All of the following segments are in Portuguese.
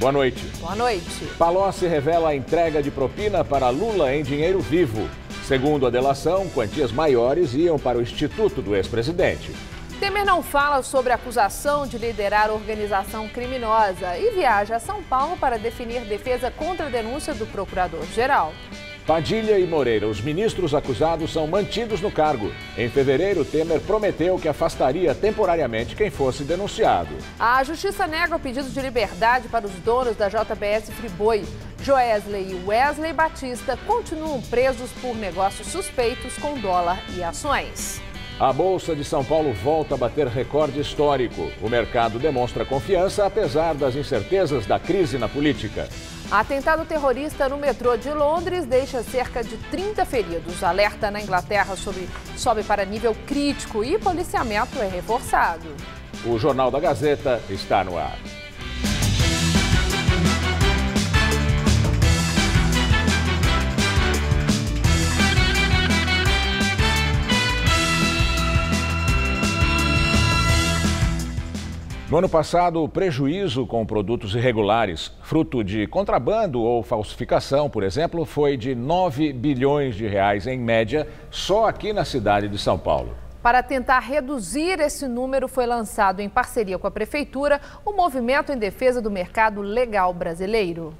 Boa noite. Boa noite. Palocci revela a entrega de propina para Lula em dinheiro vivo. Segundo a delação, quantias maiores iam para o instituto do ex-presidente. Temer não fala sobre a acusação de liderar organização criminosa e viaja a São Paulo para definir defesa contra a denúncia do procurador-geral. Padilha e Moreira, os ministros acusados, são mantidos no cargo. Em fevereiro, Temer prometeu que afastaria temporariamente quem fosse denunciado. A Justiça nega o pedido de liberdade para os donos da JBS Friboi. Joesley e Wesley Batista continuam presos por negócios suspeitos com dólar e ações. A Bolsa de São Paulo volta a bater recorde histórico. O mercado demonstra confiança, apesar das incertezas da crise na política. Atentado terrorista no metrô de Londres deixa cerca de 30 feridos. Alerta na Inglaterra sobe para nível crítico e policiamento é reforçado. O Jornal da Gazeta está no ar. No ano passado, o prejuízo com produtos irregulares, fruto de contrabando ou falsificação, por exemplo, foi de 9 bilhões de reais em média, só aqui na cidade de São Paulo. Para tentar reduzir esse número, foi lançado em parceria com a Prefeitura o Movimento em Defesa do Mercado Legal Brasileiro.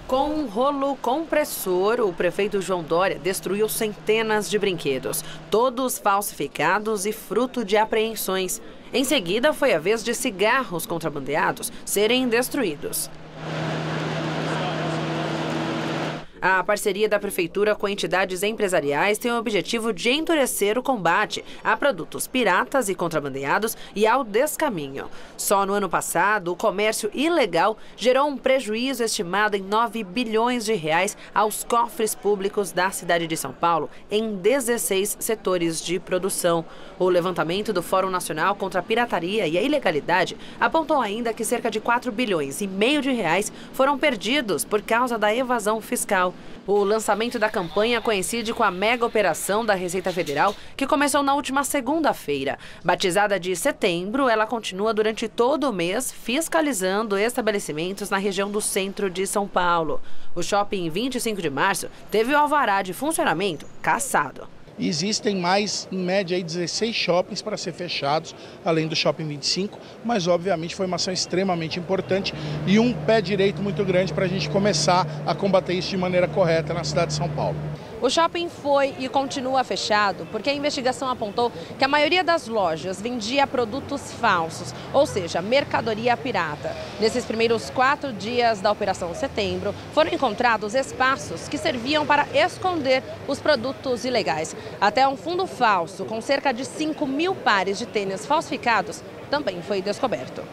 Com um rolo compressor, o prefeito João Dória destruiu centenas de brinquedos, todos falsificados e fruto de apreensões. Em seguida, foi a vez de cigarros contrabandeados serem destruídos. A parceria da Prefeitura com entidades empresariais tem o objetivo de endurecer o combate a produtos piratas e contrabandeados e ao descaminho. Só no ano passado, o comércio ilegal gerou um prejuízo estimado em 9 bilhões de reais aos cofres públicos da cidade de São Paulo, em 16 setores de produção. O levantamento do Fórum Nacional contra a Pirataria e a Ilegalidade apontou ainda que cerca de 4 bilhões e meio de reais foram perdidos por causa da evasão fiscal. O lançamento da campanha coincide com a mega operação da Receita Federal, que começou na última segunda-feira. Batizada de Setembro, ela continua durante todo o mês fiscalizando estabelecimentos na região do centro de São Paulo. O shopping 25 de março teve o alvará de funcionamento cassado. Existem mais, em média, aí 16 shoppings para ser fechados, além do Shopping 25, mas obviamente foi uma ação extremamente importante e um pé direito muito grande para a gente começar a combater isso de maneira correta na cidade de São Paulo. O shopping foi e continua fechado porque a investigação apontou que a maioria das lojas vendia produtos falsos, ou seja, mercadoria pirata. Nesses primeiros 4 dias da Operação Setembro, foram encontrados espaços que serviam para esconder os produtos ilegais. Até um fundo falso com cerca de 5.000 pares de tênis falsificados também foi descoberto.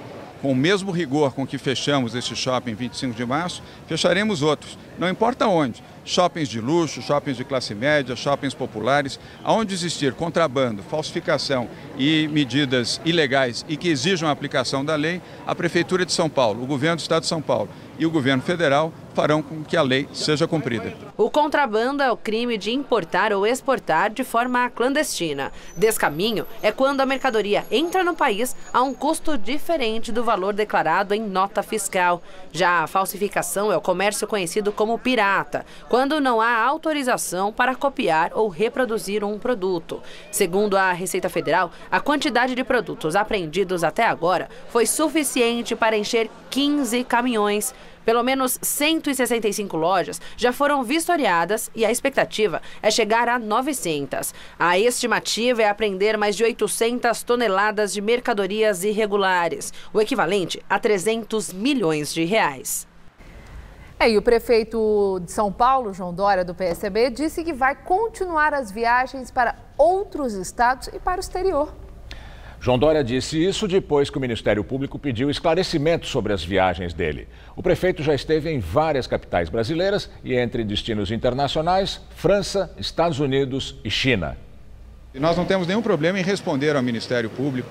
Com o mesmo rigor com que fechamos este shopping 25 de março, fecharemos outros, não importa onde. Shoppings de luxo, shoppings de classe média, shoppings populares, onde existir contrabando, falsificação e medidas ilegais e que exijam a aplicação da lei, a Prefeitura de São Paulo, o Governo do Estado de São Paulo e o Governo Federal farão com que a lei seja cumprida. O contrabando é o crime de importar ou exportar de forma clandestina. Descaminho é quando a mercadoria entra no país a um custo diferente do valor declarado em nota fiscal. Já a falsificação é o comércio conhecido como pirata, quando não há autorização para copiar ou reproduzir um produto. Segundo a Receita Federal, a quantidade de produtos apreendidos até agora foi suficiente para encher 15 caminhões. Pelo menos 165 lojas já foram vistoriadas e a expectativa é chegar a 900. A estimativa é apreender mais de 800 toneladas de mercadorias irregulares, o equivalente a 300 milhões de reais. E o prefeito de São Paulo, João Dória, do PSB, disse que vai continuar as viagens para outros estados e para o exterior. João Dória disse isso depois que o Ministério Público pediu esclarecimentos sobre as viagens dele. O prefeito já esteve em várias capitais brasileiras e entre destinos internacionais, França, Estados Unidos e China. Nós não temos nenhum problema em responder ao Ministério Público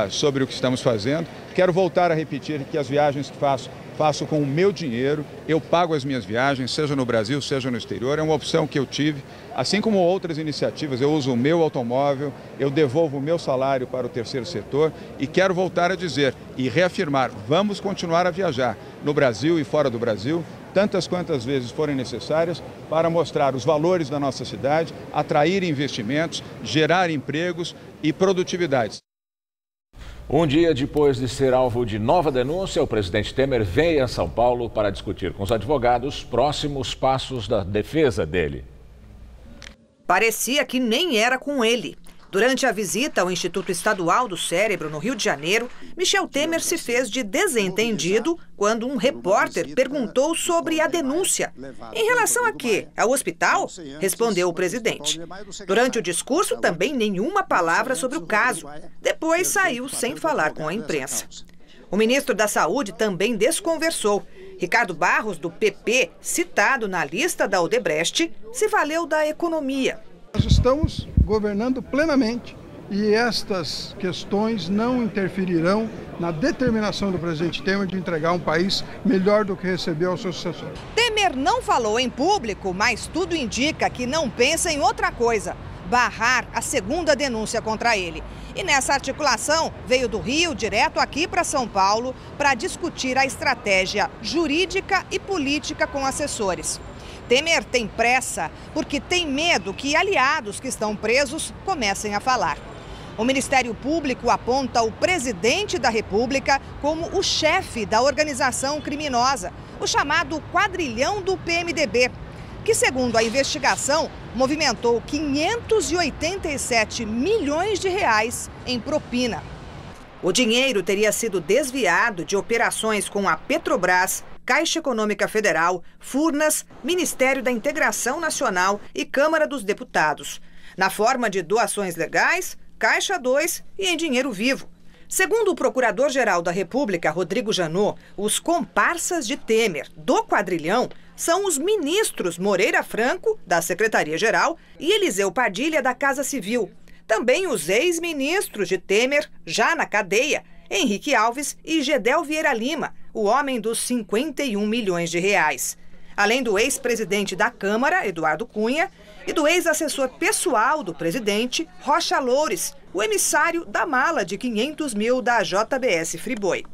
sobre o que estamos fazendo. Quero voltar a repetir que as viagens que faço faço com o meu dinheiro, eu pago as minhas viagens, seja no Brasil, seja no exterior, é uma opção que eu tive. Assim como outras iniciativas, eu uso o meu automóvel, eu devolvo o meu salário para o terceiro setor e quero voltar a dizer e reafirmar, vamos continuar a viajar no Brasil e fora do Brasil, tantas quantas vezes forem necessárias, para mostrar os valores da nossa cidade, atrair investimentos, gerar empregos e produtividade. Um dia depois de ser alvo de nova denúncia, o presidente Temer veio a São Paulo para discutir com os advogados próximos passos da defesa dele. Parecia que nem era com ele. Durante a visita ao Instituto Estadual do Cérebro, no Rio de Janeiro, Michel Temer se fez de desentendido quando um repórter perguntou sobre a denúncia. Em relação a quê? Ao hospital? Respondeu o presidente. Durante o discurso, também nenhuma palavra sobre o caso. Depois saiu sem falar com a imprensa. O ministro da Saúde também desconversou. Ricardo Barros, do PP, citado na lista da Odebrecht, se valeu da economia. Nós estamos governando plenamente e estas questões não interferirão na determinação do presidente Temer de entregar um país melhor do que recebeu ao seu sucessor. Temer não falou em público, mas tudo indica que não pensa em outra coisa: barrar a segunda denúncia contra ele. E nessa articulação, veio do Rio direto aqui para São Paulo para discutir a estratégia jurídica e política com assessores. Temer tem pressa porque tem medo que aliados que estão presos comecem a falar. O Ministério Público aponta o presidente da República como o chefe da organização criminosa, o chamado quadrilhão do PMDB, que, segundo a investigação, movimentou 587 milhões de reais em propina. O dinheiro teria sido desviado de operações com a Petrobras, Caixa Econômica Federal, Furnas, Ministério da Integração Nacional e Câmara dos Deputados, na forma de doações legais, Caixa 2 e em dinheiro vivo. Segundo o Procurador-Geral da República, Rodrigo Janot, os comparsas de Temer do quadrilhão são os ministros Moreira Franco, da Secretaria-Geral, e Eliseu Padilha, da Casa Civil. Também os ex-ministros de Temer, já na cadeia, Henrique Alves e Gedel Vieira Lima, o homem dos 51 milhões de reais. Além do ex-presidente da Câmara, Eduardo Cunha, e do ex-assessor pessoal do presidente, Rocha Loures, o emissário da mala de 500 mil da JBS Friboi.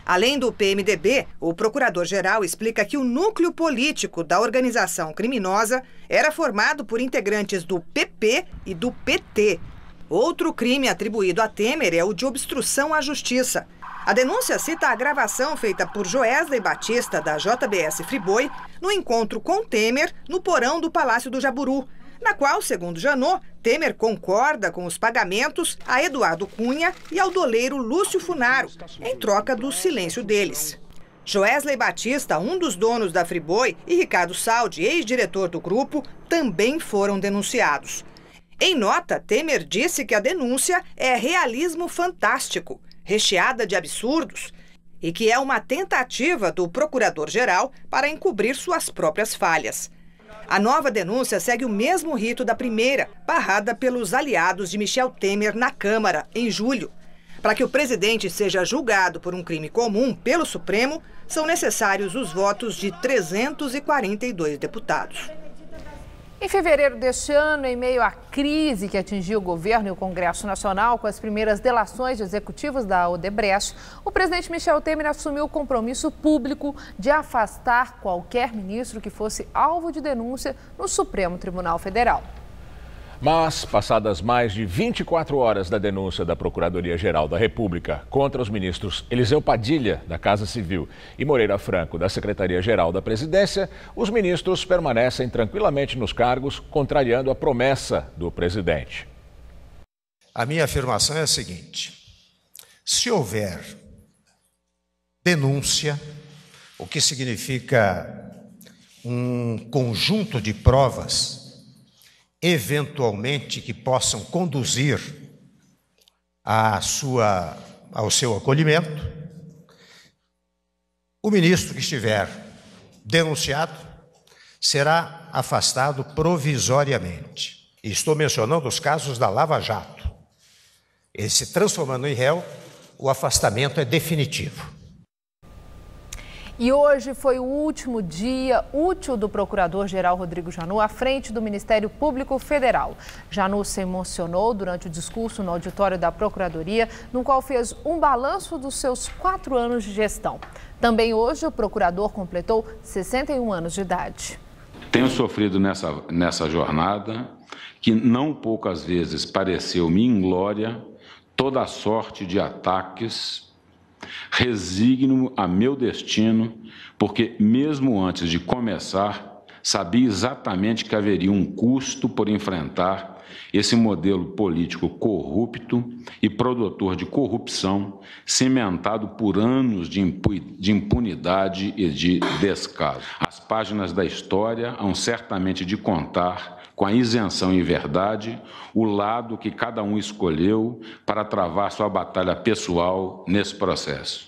Além do PMDB, o procurador-geral explica que o núcleo político da organização criminosa era formado por integrantes do PP e do PT. Outro crime atribuído a Temer é o de obstrução à justiça. A denúncia cita a gravação feita por Joesley Batista, da JBS Friboi, no encontro com Temer no porão do Palácio do Jaburu, na qual, segundo Janot, Temer concorda com os pagamentos a Eduardo Cunha e ao doleiro Lúcio Funaro, em troca do silêncio deles. Joesley Batista, um dos donos da Friboi, e Ricardo Saldi, ex-diretor do grupo, também foram denunciados. Em nota, Temer disse que a denúncia é realismo fantástico, recheada de absurdos, e que é uma tentativa do procurador-geral para encobrir suas próprias falhas. A nova denúncia segue o mesmo rito da primeira, barrada pelos aliados de Michel Temer na Câmara, em julho. Para que o presidente seja julgado por um crime comum pelo Supremo, são necessários os votos de 342 deputados. Em fevereiro deste ano, em meio à crise que atingiu o governo e o Congresso Nacional com as primeiras delações de executivos da Odebrecht, o presidente Michel Temer assumiu o compromisso público de afastar qualquer ministro que fosse alvo de denúncia no Supremo Tribunal Federal. Mas, passadas mais de 24 horas da denúncia da Procuradoria-Geral da República contra os ministros Eliseu Padilha, da Casa Civil, e Moreira Franco, da Secretaria-Geral da Presidência, os ministros permanecem tranquilamente nos cargos, contrariando a promessa do presidente. A minha afirmação é a seguinte: se houver denúncia, o que significa um conjunto de provas eventualmente que possam conduzir ao seu acolhimento, o ministro que estiver denunciado será afastado provisoriamente. E estou mencionando os casos da Lava Jato. Ele se transformando em réu, o afastamento é definitivo. E hoje foi o último dia útil do procurador-geral Rodrigo Janot à frente do Ministério Público Federal. Janot se emocionou durante o discurso no auditório da Procuradoria, no qual fez um balanço dos seus 4 anos de gestão. Também hoje o procurador completou 61 anos de idade. Tenho sofrido nessa jornada, que não poucas vezes pareceu-me inglória, toda a sorte de ataques. Resigno a meu destino, porque mesmo antes de começar, sabia exatamente que haveria um custo por enfrentar esse modelo político corrupto e produtor de corrupção, cimentado por anos de impunidade e de descaso. As páginas da história hão certamente de contar, com a isenção e verdade, o lado que cada um escolheu para travar sua batalha pessoal nesse processo.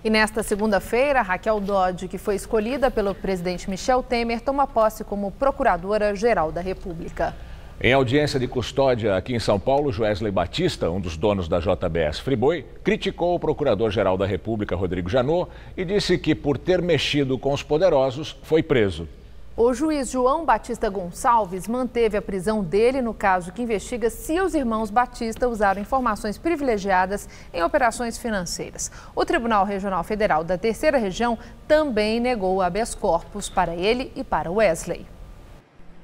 E nesta segunda-feira, Raquel Dodge, que foi escolhida pelo presidente Michel Temer, toma posse como Procuradora-Geral da República. Em audiência de custódia aqui em São Paulo, Joesley Batista, um dos donos da JBS Friboi, criticou o Procurador-Geral da República, Rodrigo Janot, e disse que, por ter mexido com os poderosos, foi preso. O juiz João Batista Gonçalves manteve a prisão dele no caso que investiga se os irmãos Batista usaram informações privilegiadas em operações financeiras. O Tribunal Regional Federal da Terceira Região também negou o habeas corpus para ele e para Wesley.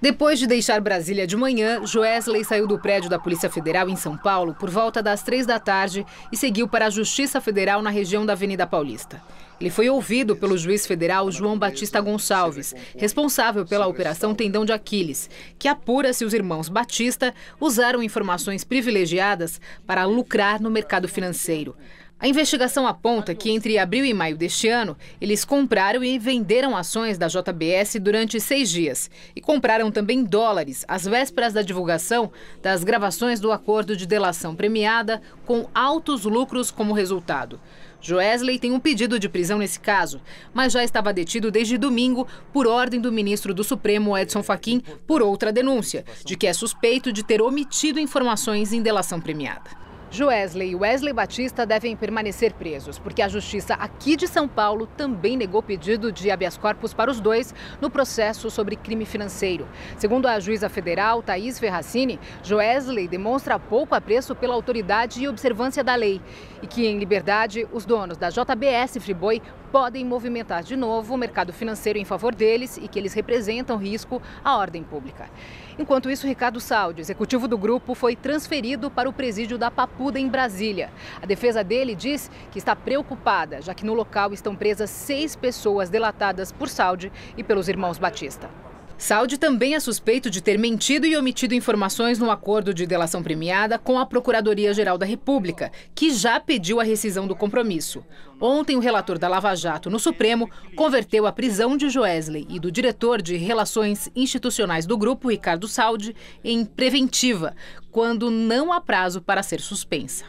Depois de deixar Brasília de manhã, Joesley saiu do prédio da Polícia Federal em São Paulo por volta das 3 da tarde e seguiu para a Justiça Federal na região da Avenida Paulista. Ele foi ouvido pelo juiz federal João Batista Gonçalves, responsável pela Operação Tendão de Aquiles, que apura se os irmãos Batista usaram informações privilegiadas para lucrar no mercado financeiro. A investigação aponta que entre abril e maio deste ano, eles compraram e venderam ações da JBS durante 6 dias. E compraram também dólares, às vésperas da divulgação das gravações do acordo de delação premiada, com altos lucros como resultado. Joesley tem um pedido de prisão nesse caso, mas já estava detido desde domingo por ordem do ministro do Supremo, Edson Fachin, por outra denúncia, de que é suspeito de ter omitido informações em delação premiada. Joesley e Wesley Batista devem permanecer presos, porque a Justiça aqui de São Paulo também negou pedido de habeas corpus para os dois no processo sobre crime financeiro. Segundo a juíza federal Thaís Ferracini, Joesley demonstra pouco apreço pela autoridade e observância da lei e que, em liberdade, os donos da JBS Friboi podem movimentar de novo o mercado financeiro em favor deles e que eles representam risco à ordem pública. Enquanto isso, Ricardo Saldi, executivo do grupo, foi transferido para o presídio da Papuda, em Brasília. A defesa dele diz que está preocupada, já que no local estão presas 6 pessoas delatadas por Saldi e pelos irmãos Batista. Saldi também é suspeito de ter mentido e omitido informações no acordo de delação premiada com a Procuradoria-Geral da República, que já pediu a rescisão do compromisso. Ontem, o relator da Lava Jato no Supremo converteu a prisão de Joesley e do diretor de Relações Institucionais do grupo, Ricardo Saldi, em preventiva, quando não há prazo para ser suspensa.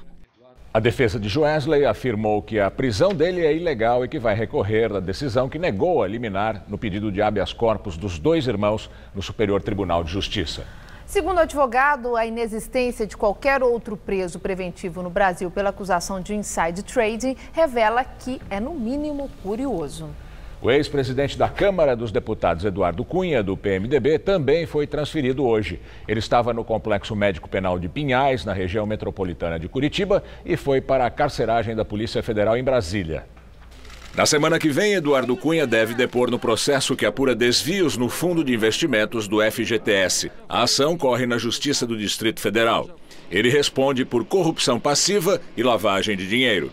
A defesa de Joesley afirmou que a prisão dele é ilegal e que vai recorrer da decisão que negou a liminar no pedido de habeas corpus dos 2 irmãos no Superior Tribunal de Justiça. Segundo o advogado, a inexistência de qualquer outro preso preventivo no Brasil pela acusação de inside trading revela que é, no mínimo, curioso. O ex-presidente da Câmara dos Deputados, Eduardo Cunha, do PMDB, também foi transferido hoje. Ele estava no Complexo Médico Penal de Pinhais, na região metropolitana de Curitiba, e foi para a carceragem da Polícia Federal em Brasília. Na semana que vem, Eduardo Cunha deve depor no processo que apura desvios no Fundo de Investimentos do FGTS. A ação corre na Justiça do Distrito Federal. Ele responde por corrupção passiva e lavagem de dinheiro.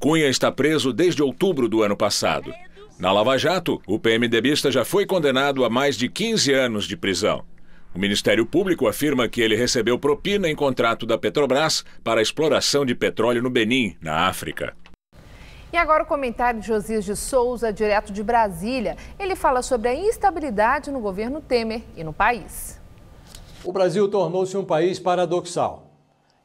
Cunha está preso desde outubro do ano passado. Na Lava Jato, o PMDBista já foi condenado a mais de 15 anos de prisão. O Ministério Público afirma que ele recebeu propina em contrato da Petrobras para a exploração de petróleo no Benim, na África. E agora o comentário de Josias de Souza, direto de Brasília. Ele fala sobre a instabilidade no governo Temer e no país. O Brasil tornou-se um país paradoxal.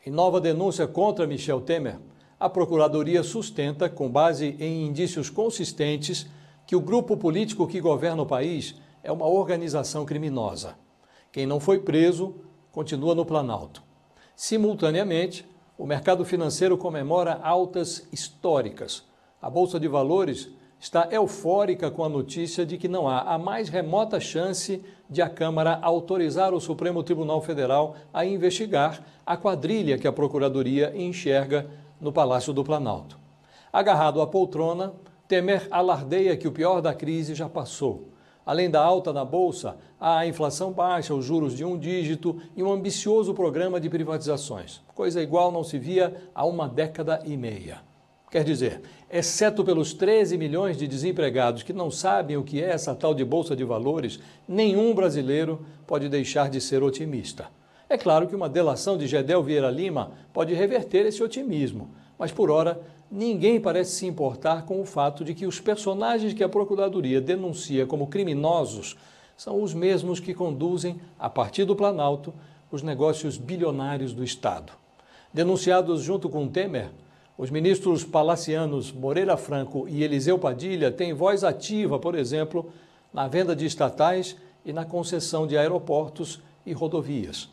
Em nova denúncia contra Michel Temer, a Procuradoria sustenta, com base em indícios consistentes, que o grupo político que governa o país é uma organização criminosa. Quem não foi preso continua no Planalto. Simultaneamente, o mercado financeiro comemora altas históricas. A Bolsa de Valores está eufórica com a notícia de que não há a mais remota chance de a Câmara autorizar o Supremo Tribunal Federal a investigar a quadrilha que a Procuradoria enxerga no Palácio do Planalto. Agarrado à poltrona, Temer alardeia que o pior da crise já passou. Além da alta na Bolsa, há a inflação baixa, os juros de um dígito e um ambicioso programa de privatizações. Coisa igual não se via há uma década e meia. Quer dizer, exceto pelos 13 milhões de desempregados que não sabem o que é essa tal de Bolsa de Valores, nenhum brasileiro pode deixar de ser otimista. É claro que uma delação de Gedel Vieira Lima pode reverter esse otimismo, mas por ora ninguém parece se importar com o fato de que os personagens que a Procuradoria denuncia como criminosos são os mesmos que conduzem, a partir do Planalto, os negócios bilionários do Estado. Denunciados junto com Temer, os ministros palacianos Moreira Franco e Eliseu Padilha têm voz ativa, por exemplo, na venda de estatais e na concessão de aeroportos e rodovias.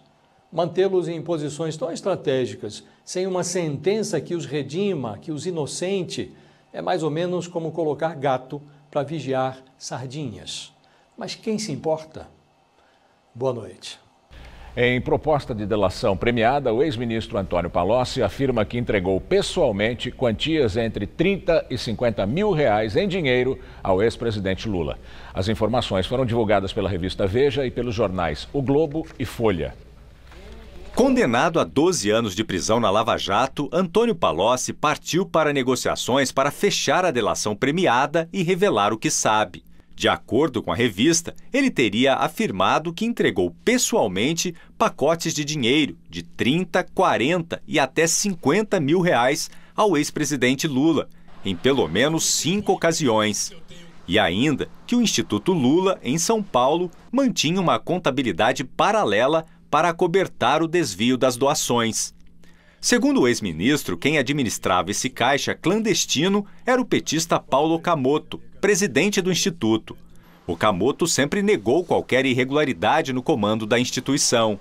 Mantê-los em posições tão estratégicas, sem uma sentença que os redima, que os inocente, é mais ou menos como colocar gato para vigiar sardinhas. Mas quem se importa? Boa noite. Em proposta de delação premiada, o ex-ministro Antônio Palocci afirma que entregou pessoalmente quantias entre 30 e 50 mil reais em dinheiro ao ex-presidente Lula. As informações foram divulgadas pela revista Veja e pelos jornais O Globo e Folha. Condenado a 12 anos de prisão na Lava Jato, Antônio Palocci partiu para negociações para fechar a delação premiada e revelar o que sabe. De acordo com a revista, ele teria afirmado que entregou pessoalmente pacotes de dinheiro de 30, 40 e até 50 mil reais ao ex-presidente Lula, em pelo menos 5 ocasiões. E ainda que o Instituto Lula, em São Paulo, mantinha uma contabilidade paralela para acobertar o desvio das doações. Segundo o ex-ministro, quem administrava esse caixa clandestino era o petista Paulo Camoto, presidente do Instituto. O Camoto sempre negou qualquer irregularidade no comando da instituição.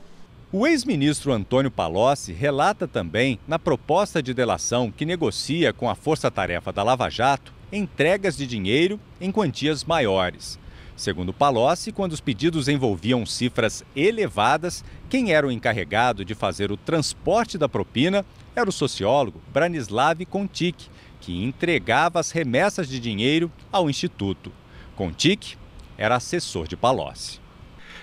O ex-ministro Antônio Palocci relata também, na proposta de delação que negocia com a força-tarefa da Lava Jato, entregas de dinheiro em quantias maiores. Segundo Palocci, quando os pedidos envolviam cifras elevadas, quem era o encarregado de fazer o transporte da propina era o sociólogo Branislav Contic, que entregava as remessas de dinheiro ao Instituto. Contic era assessor de Palocci.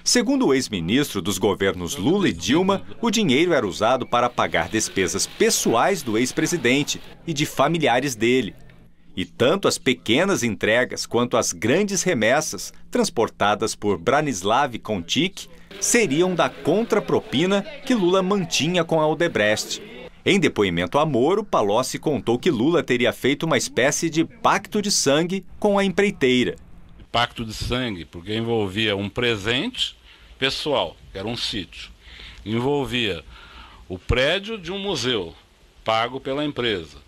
Segundo o ex-ministro dos governos Lula e Dilma, o dinheiro era usado para pagar despesas pessoais do ex-presidente e de familiares dele. E tanto as pequenas entregas quanto as grandes remessas, transportadas por Branislav Contic, seriam da contrapropina que Lula mantinha com a Odebrecht. Em depoimento a Moro, Palocci contou que Lula teria feito uma espécie de pacto de sangue com a empreiteira. Pacto de sangue, porque envolvia um presente pessoal, que era um sítio. Envolvia o prédio de um museu, pago pela empresa.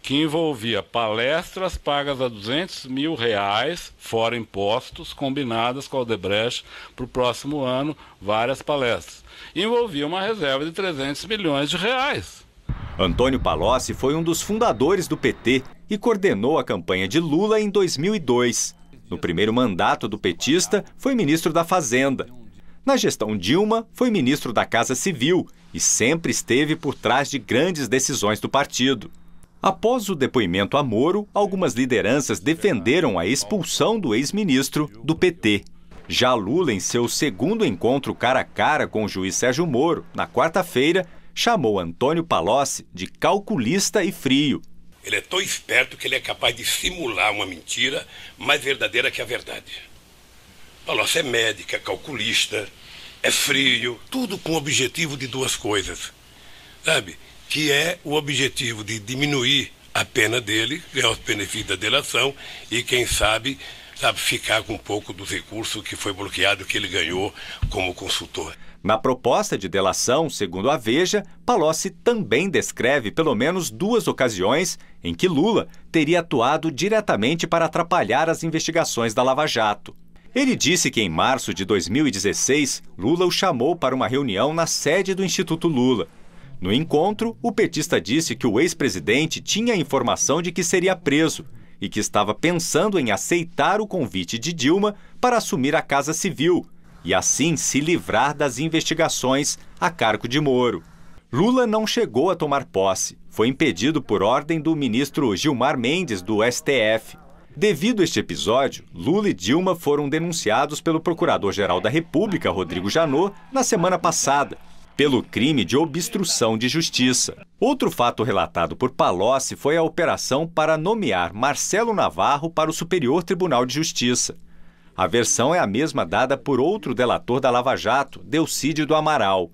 Que envolvia palestras pagas a 200 mil reais, fora impostos, combinadas com a Odebrecht para o próximo ano, várias palestras. E envolvia uma reserva de 300 milhões de reais. Antônio Palocci foi um dos fundadores do PT e coordenou a campanha de Lula em 2002. No primeiro mandato do petista, foi ministro da Fazenda. Na gestão Dilma, foi ministro da Casa Civil e sempre esteve por trás de grandes decisões do partido. Após o depoimento a Moro, algumas lideranças defenderam a expulsão do ex-ministro do PT. Já Lula, em seu segundo encontro cara a cara com o juiz Sérgio Moro, na quarta-feira, chamou Antônio Palocci de calculista e frio. Ele é tão esperto que ele é capaz de simular uma mentira mais verdadeira que a verdade. Palocci é médico, é calculista, é frio, tudo com o objetivo de duas coisas, sabe? Que é o objetivo de diminuir a pena dele, ganhar os benefícios da delação e, quem sabe, ficar com um pouco dos recursos que foi bloqueado, que ele ganhou como consultor. Na proposta de delação, segundo a Veja, Palocci também descreve pelo menos 2 ocasiões em que Lula teria atuado diretamente para atrapalhar as investigações da Lava Jato. Ele disse que em março de 2016, Lula o chamou para uma reunião na sede do Instituto Lula. No encontro, o petista disse que o ex-presidente tinha a informação de que seria preso e que estava pensando em aceitar o convite de Dilma para assumir a Casa Civil e assim se livrar das investigações a cargo de Moro. Lula não chegou a tomar posse. Foi impedido por ordem do ministro Gilmar Mendes, do STF. Devido a este episódio, Lula e Dilma foram denunciados pelo Procurador-Geral da República, Rodrigo Janot, na semana passada, pelo crime de obstrução de justiça. Outro fato relatado por Palocci foi a operação para nomear Marcelo Navarro para o Superior Tribunal de Justiça. A versão é a mesma dada por outro delator da Lava Jato, Delcídio do Amaral.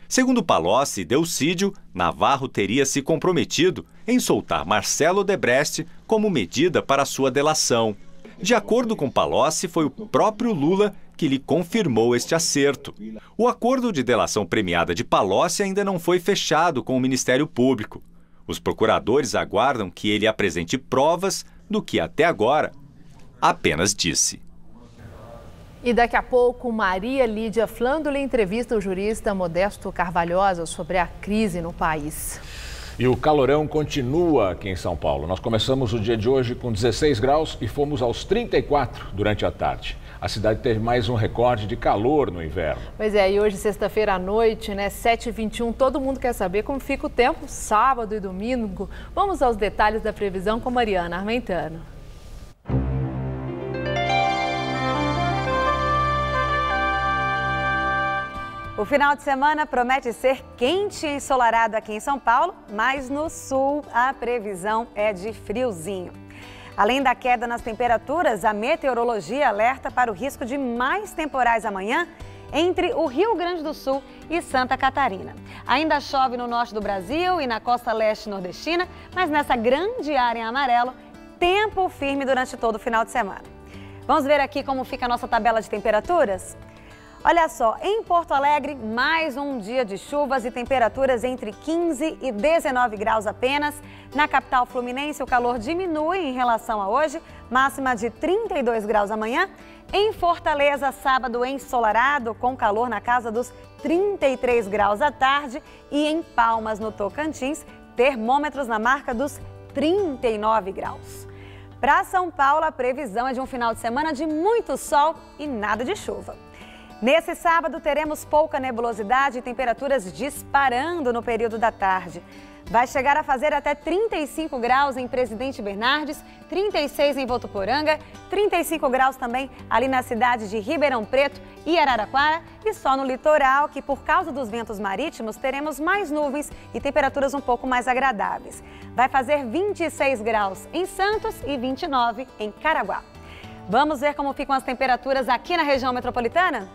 Segundo Palocci e Delcídio, Navarro teria se comprometido em soltar Marcelo Odebrecht como medida para sua delação. De acordo com Palocci, foi o próprio Lula que lhe confirmou este acerto. O acordo de delação premiada de Palocci ainda não foi fechado com o Ministério Público. Os procuradores aguardam que ele apresente provas do que até agora apenas disse. E daqui a pouco, Maria Lídia Flanduli entrevista o jurista Modesto Carvalhosa sobre a crise no país. E o calorão continua aqui em São Paulo. Nós começamos o dia de hoje com 16 graus e fomos aos 34 durante a tarde. A cidade teve mais um recorde de calor no inverno. Pois é, e hoje, sexta-feira à noite, né, 7h21, todo mundo quer saber como fica o tempo sábado e domingo. Vamos aos detalhes da previsão com Mariana Armentano. O final de semana promete ser quente e ensolarado aqui em São Paulo, mas no sul a previsão é de friozinho. Além da queda nas temperaturas, a meteorologia alerta para o risco de mais temporais amanhã entre o Rio Grande do Sul e Santa Catarina. Ainda chove no norte do Brasil e na costa leste nordestina, mas nessa grande área em amarelo, tempo firme durante todo o final de semana. Vamos ver aqui como fica a nossa tabela de temperaturas? Olha só, em Porto Alegre, mais um dia de chuvas e temperaturas entre 15 e 19 graus apenas. Na capital fluminense, o calor diminui em relação a hoje, máxima de 32 graus amanhã. Em Fortaleza, sábado ensolarado, com calor na casa dos 33 graus à tarde. E em Palmas, no Tocantins, termômetros na marca dos 39 graus. Para São Paulo, a previsão é de um final de semana de muito sol e nada de chuva. Nesse sábado, teremos pouca nebulosidade e temperaturas disparando no período da tarde. Vai chegar a fazer até 35 graus em Presidente Bernardes, 36 em Votuporanga, 35 graus também ali na cidade de Ribeirão Preto e Araraquara. E só no litoral, que por causa dos ventos marítimos, teremos mais nuvens e temperaturas um pouco mais agradáveis. Vai fazer 26 graus em Santos e 29 em Caraguá. Vamos ver como ficam as temperaturas aqui na região metropolitana?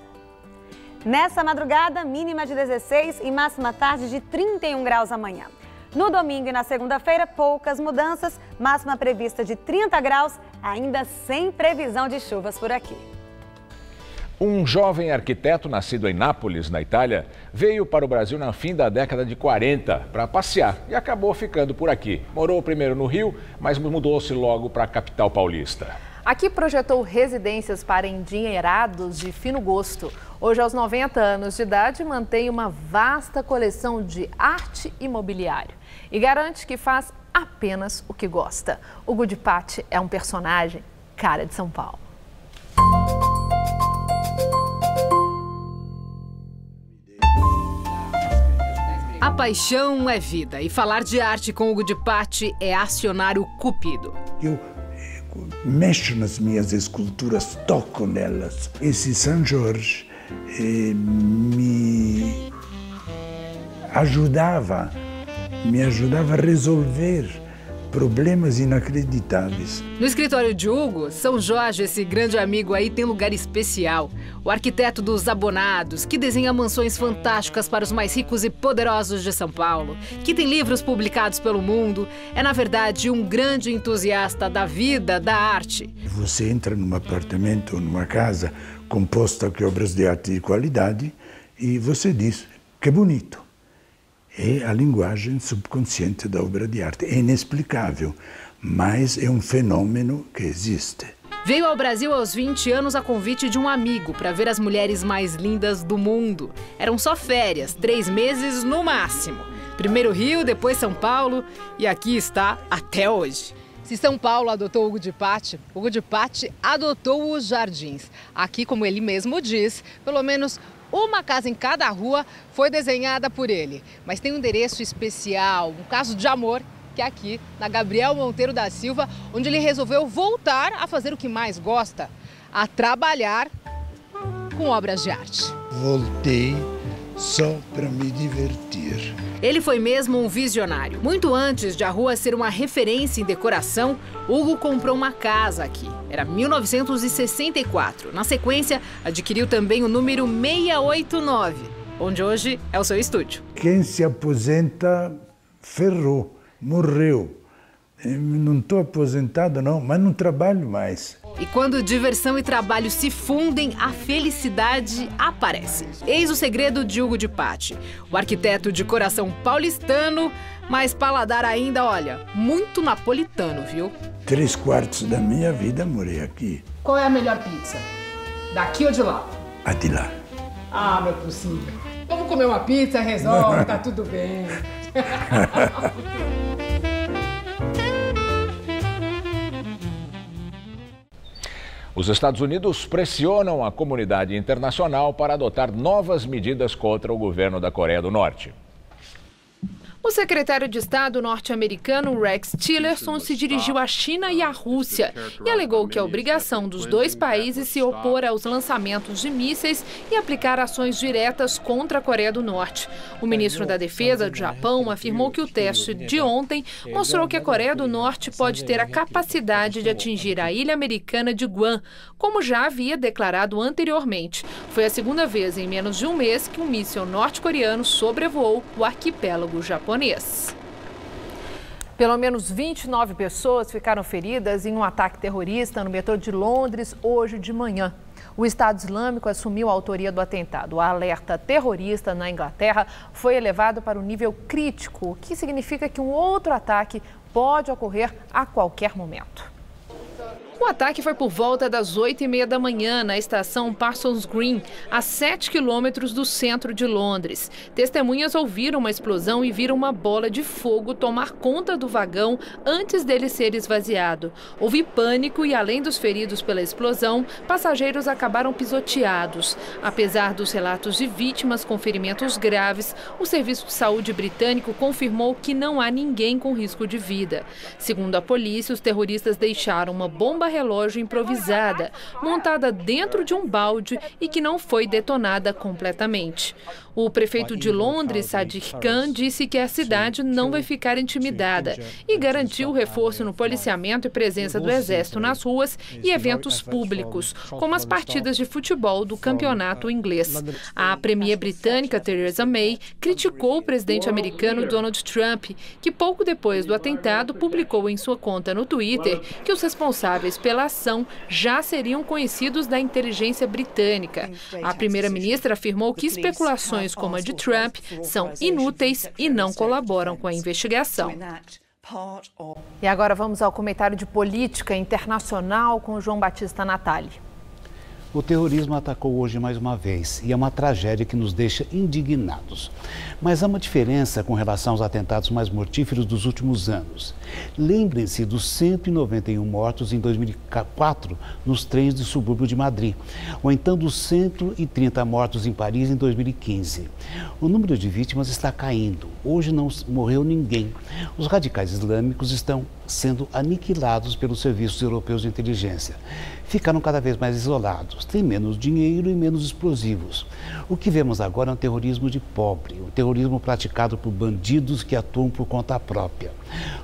Nessa madrugada, mínima de 16 e máxima tarde de 31 graus amanhã. No domingo e na segunda-feira, poucas mudanças, máxima prevista de 30 graus, ainda sem previsão de chuvas por aqui. Um jovem arquiteto nascido em Nápoles, na Itália, veio para o Brasil no fim da década de 40 para passear e acabou ficando por aqui. Morou primeiro no Rio, mas mudou-se logo para a capital paulista. Aqui projetou residências para endinheirados de fino gosto. Hoje, aos 90 anos de idade, mantém uma vasta coleção de arte e mobiliário e garante que faz apenas o que gosta. Hugo de Patti é um personagem cara de São Paulo. A paixão é vida e falar de arte com Hugo de Patti é acionar o cupido. Eu mexo nas minhas esculturas, toco nelas. Esse São Jorge me ajudava a resolver problemas inacreditáveis. No escritório de Hugo, São Jorge, esse grande amigo aí, tem lugar especial. O arquiteto dos abonados, que desenha mansões fantásticas para os mais ricos e poderosos de São Paulo, que tem livros publicados pelo mundo, é, na verdade, um grande entusiasta da vida, da arte. Você entra num apartamento, numa casa composta de obras de arte de qualidade e você diz, que bonito. É a linguagem subconsciente da obra de arte. É inexplicável, mas é um fenômeno que existe. Veio ao Brasil aos 20 anos a convite de um amigo para ver as mulheres mais lindas do mundo. Eram só férias, 3 meses no máximo. Primeiro Rio, depois São Paulo e aqui está até hoje. Se São Paulo adotou Hugo de Patti adotou os Jardins. Aqui, como ele mesmo diz, pelo menos uma casa em cada rua foi desenhada por ele. Mas tem um endereço especial, um caso de amor, que é aqui, na Gabriel Monteiro da Silva, onde ele resolveu voltar a fazer o que mais gosta, a trabalhar com obras de arte. Voltei só para me divertir. Ele foi mesmo um visionário. Muito antes de a rua ser uma referência em decoração, Hugo comprou uma casa aqui. Era 1964. Na sequência, adquiriu também o número 689, onde hoje é o seu estúdio. Quem se aposenta, ferrou, morreu. Eu não estou aposentado não, mas não trabalho mais. E quando diversão e trabalho se fundem, a felicidade aparece. Eis o segredo de Hugo de Patti. O arquiteto de coração paulistano, mas paladar ainda, olha, muito napolitano, viu? 3/4 da minha vida morei aqui. Qual é a melhor pizza? Daqui ou de lá? A de lá. Ah, meu possível. Vamos comer uma pizza, resolve, tá tudo bem. Os Estados Unidos pressionam a comunidade internacional para adotar novas medidas contra o governo da Coreia do Norte. O secretário de Estado norte-americano Rex Tillerson se dirigiu à China e à Rússia e alegou que é obrigação dos dois países se opor aos lançamentos de mísseis e aplicar ações diretas contra a Coreia do Norte. O ministro da Defesa do Japão afirmou que o teste de ontem mostrou que a Coreia do Norte pode ter a capacidade de atingir a ilha americana de Guam, como já havia declarado anteriormente. Foi a segunda vez em menos de um mês que um míssil norte-coreano sobrevoou o arquipélago japonês. Pelo menos 29 pessoas ficaram feridas em um ataque terrorista no metrô de Londres hoje de manhã. O Estado Islâmico assumiu a autoria do atentado. O alerta terrorista na Inglaterra foi elevado para o nível crítico, o que significa que um outro ataque pode ocorrer a qualquer momento. O ataque foi por volta das 8h30 da manhã na estação Parsons Green, a 7 quilômetros do centro de Londres. Testemunhas ouviram uma explosão e viram uma bola de fogo tomar conta do vagão antes dele ser esvaziado. Houve pânico e, além dos feridos pela explosão, passageiros acabaram pisoteados. Apesar dos relatos de vítimas com ferimentos graves, o Serviço de Saúde britânico confirmou que não há ninguém com risco de vida. Segundo a polícia, os terroristas deixaram uma bomba relógio improvisada, montada dentro de um balde e que não foi detonada completamente. O prefeito de Londres, Sadiq Khan, disse que a cidade não vai ficar intimidada e garantiu o reforço no policiamento e presença do exército nas ruas e eventos públicos, como as partidas de futebol do campeonato inglês. A premier britânica Theresa May criticou o presidente americano Donald Trump, que pouco depois do atentado publicou em sua conta no Twitter que os responsáveis pela ação já seriam conhecidos da inteligência britânica. A primeira-ministra afirmou que especulações como a de Trump são inúteis e não colaboram com a investigação. E agora vamos ao comentário de política internacional com o João Batista Natali. O terrorismo atacou hoje mais uma vez e é uma tragédia que nos deixa indignados. Mas há uma diferença com relação aos atentados mais mortíferos dos últimos anos. Lembrem-se dos 191 mortos em 2004 nos trens do subúrbio de Madrid, ou então dos 130 mortos em Paris em 2015. O número de vítimas está caindo. Hoje não morreu ninguém. Os radicais islâmicos estão sendo aniquilados pelos serviços europeus de inteligência. Ficaram cada vez mais isolados, têm menos dinheiro e menos explosivos. O que vemos agora é um terrorismo de pobre, um terrorismo praticado por bandidos que atuam por conta própria,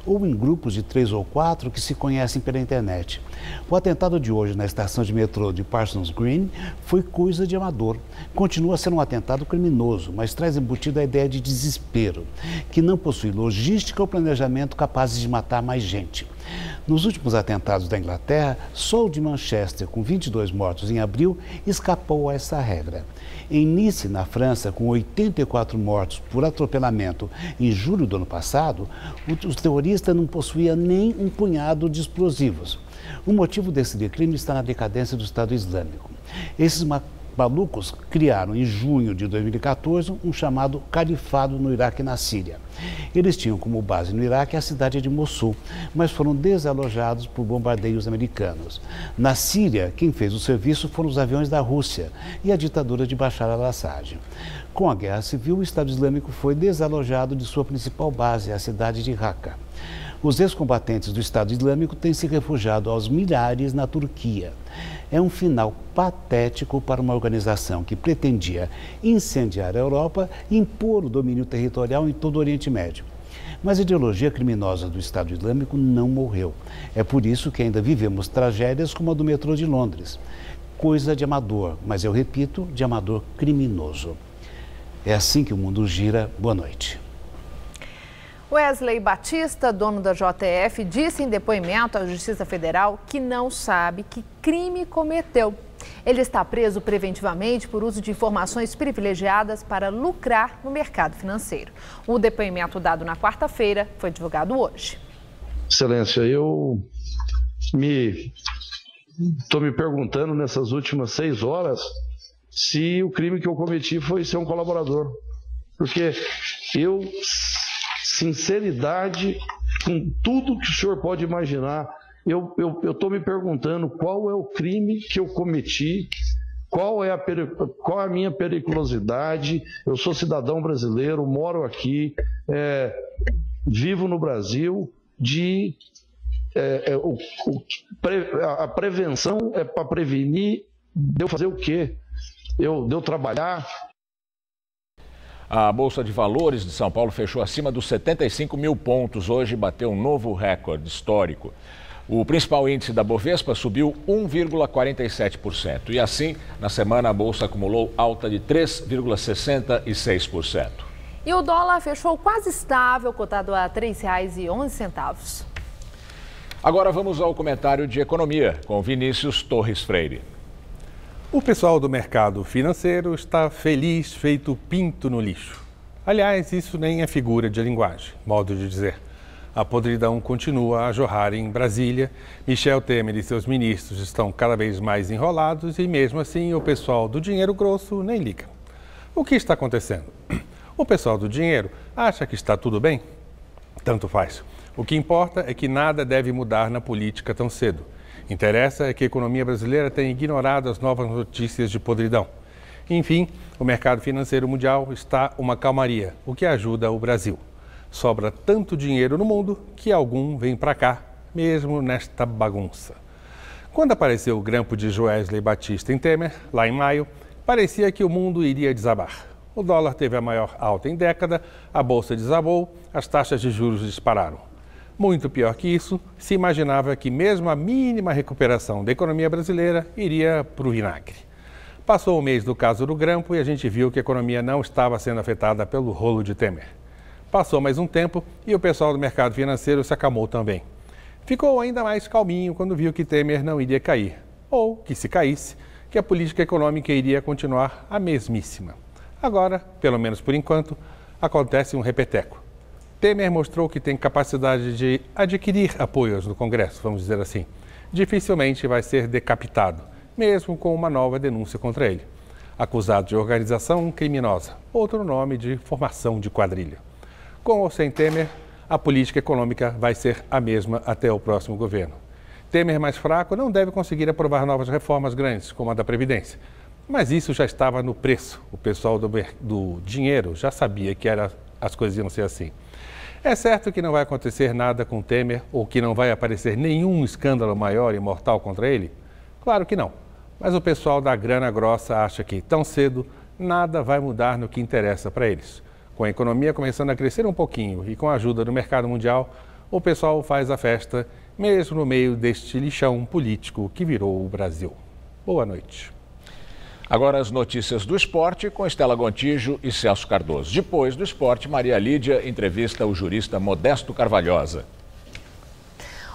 ou em grupos de 3 ou 4 que se conhecem pela internet. O atentado de hoje na estação de metrô de Parsons Green foi coisa de amador. Continua sendo um atentado criminoso, mas traz embutida a ideia de desespero, que não possui logística ou planejamento capazes de matar mais gente. Nos últimos atentados da Inglaterra, só o de Manchester, com 22 mortos em abril, escapou a essa regra. Em Nice, na França, com 84 mortos por atropelamento em julho do ano passado, os terroristas não possuíam nem um punhado de explosivos. O motivo desse declínio está na decadência do Estado Islâmico. Esses malucos criaram em junho de 2014 um chamado Califado no Iraque e na Síria. Eles tinham como base no Iraque a cidade de Mossul, mas foram desalojados por bombardeios americanos. Na Síria, quem fez o serviço foram os aviões da Rússia e a ditadura de Bashar al-Assad. Com a guerra civil, o Estado Islâmico foi desalojado de sua principal base, a cidade de Raqqa. Os ex-combatentes do Estado Islâmico têm se refugiado aos milhares na Turquia. É um final patético para uma organização que pretendia incendiar a Europa e impor o domínio territorial em todo o Oriente Médio. Mas a ideologia criminosa do Estado Islâmico não morreu. É por isso que ainda vivemos tragédias como a do metrô de Londres. Coisa de amador, mas eu repito, de amador criminoso. É assim que o mundo gira. Boa noite. Wesley Batista, dono da JF, disse em depoimento à Justiça Federal que não sabe que crime cometeu. Ele está preso preventivamente por uso de informações privilegiadas para lucrar no mercado financeiro. O depoimento dado na quarta-feira foi divulgado hoje. Excelência, eu estou me perguntando nessas últimas 6 horas se o crime que eu cometi foi ser um colaborador. Porque eu, sinceridade, com tudo que o senhor pode imaginar, eu estou me perguntando qual é o crime que eu cometi, qual é a minha periculosidade. Eu sou cidadão brasileiro, moro aqui, vivo no Brasil, a prevenção é para prevenir, de eu fazer o quê? De eu trabalhar. A Bolsa de Valores de São Paulo fechou acima dos 75 mil pontos. Hoje bateu um novo recorde histórico. O principal índice da Bovespa subiu 1,47%. E assim, na semana, a Bolsa acumulou alta de 3,66%. E o dólar fechou quase estável, cotado a R$ 3,11. Agora vamos ao comentário de economia, com Vinícius Torres Freire. O pessoal do mercado financeiro está feliz feito pinto no lixo. Aliás, isso nem é figura de linguagem, modo de dizer. A podridão continua a jorrar em Brasília. Michel Temer e seus ministros estão cada vez mais enrolados e, mesmo assim, o pessoal do dinheiro grosso nem liga. O que está acontecendo? O pessoal do dinheiro acha que está tudo bem? Tanto faz. O que importa é que nada deve mudar na política tão cedo. Interessa é que a economia brasileira tenha ignorado as novas notícias de podridão. Enfim, o mercado financeiro mundial está uma calmaria, o que ajuda o Brasil. Sobra tanto dinheiro no mundo que algum vem para cá, mesmo nesta bagunça. Quando apareceu o grampo de Wesley Batista em Temer, lá em maio, parecia que o mundo iria desabar. O dólar teve a maior alta em década, a bolsa desabou, as taxas de juros dispararam. Muito pior que isso, se imaginava que mesmo a mínima recuperação da economia brasileira iria para o vinagre. Passou o mês do caso do grampo e a gente viu que a economia não estava sendo afetada pelo rolo de Temer. Passou mais um tempo e o pessoal do mercado financeiro se acalmou também. Ficou ainda mais calminho quando viu que Temer não iria cair, ou que se caísse, que a política econômica iria continuar a mesmíssima. Agora, pelo menos por enquanto, acontece um repeteco. Temer mostrou que tem capacidade de adquirir apoios no Congresso, vamos dizer assim. Dificilmente vai ser decapitado, mesmo com uma nova denúncia contra ele. Acusado de organização criminosa, outro nome de formação de quadrilha. Com ou sem Temer, a política econômica vai ser a mesma até o próximo governo. Temer mais fraco não deve conseguir aprovar novas reformas grandes, como a da Previdência. Mas isso já estava no preço. O pessoal do dinheiro já sabia que as coisas iam ser assim. É certo que não vai acontecer nada com Temer ou que não vai aparecer nenhum escândalo maior e mortal contra ele? Claro que não. Mas o pessoal da grana grossa acha que, tão cedo, nada vai mudar no que interessa para eles. Com a economia começando a crescer um pouquinho e com a ajuda do mercado mundial, o pessoal faz a festa, mesmo no meio deste lixão político que virou o Brasil. Boa noite. Agora as notícias do esporte com Estela Gontijo e Celso Cardoso. Depois do esporte, Maria Lídia entrevista o jurista Modesto Carvalhosa.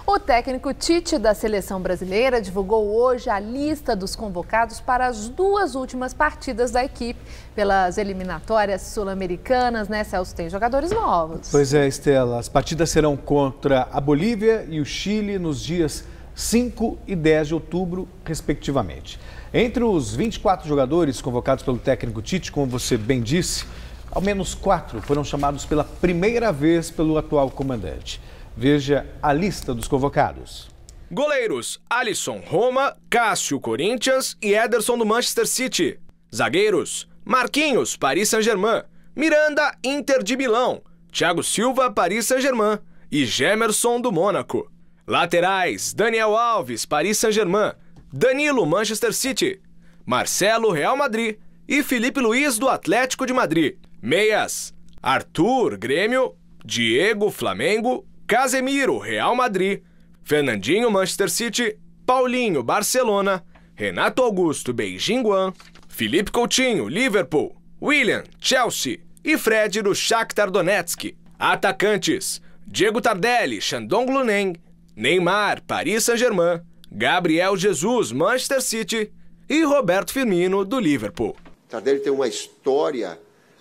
O técnico Tite da seleção brasileira divulgou hoje a lista dos convocados para as 2 últimas partidas da equipe pelas eliminatórias sul-americanas, né, Celso? Tem jogadores novos. Pois é, Estela. As partidas serão contra a Bolívia e o Chile nos dias 5 e 10 de outubro, respectivamente. Entre os 24 jogadores convocados pelo técnico Tite, como você bem disse, ao menos 4 foram chamados pela primeira vez pelo atual comandante. Veja a lista dos convocados. Goleiros: Alisson, Roma, Cássio, Corinthians e Ederson do Manchester City. Zagueiros: Marquinhos, Paris Saint-Germain, Miranda, Inter de Milão, Thiago Silva, Paris Saint-Germain e Gemerson do Mônaco. Laterais: Daniel Alves, Paris Saint-Germain, Danilo, Manchester City, Marcelo, Real Madrid e Felipe Luiz do Atlético de Madrid. Meias: Arthur, Grêmio, Diego, Flamengo, Casemiro, Real Madrid, Fernandinho, Manchester City, Paulinho, Barcelona, Renato Augusto, Beijing Guan, Felipe Coutinho, Liverpool, William, Chelsea e Fred do Shakhtar Donetsk. Atacantes: Diego Tardelli, Shandong Luneng, Neymar, Paris Saint-Germain, Gabriel Jesus, Manchester City e Roberto Firmino do Liverpool. Tardelli tem uma história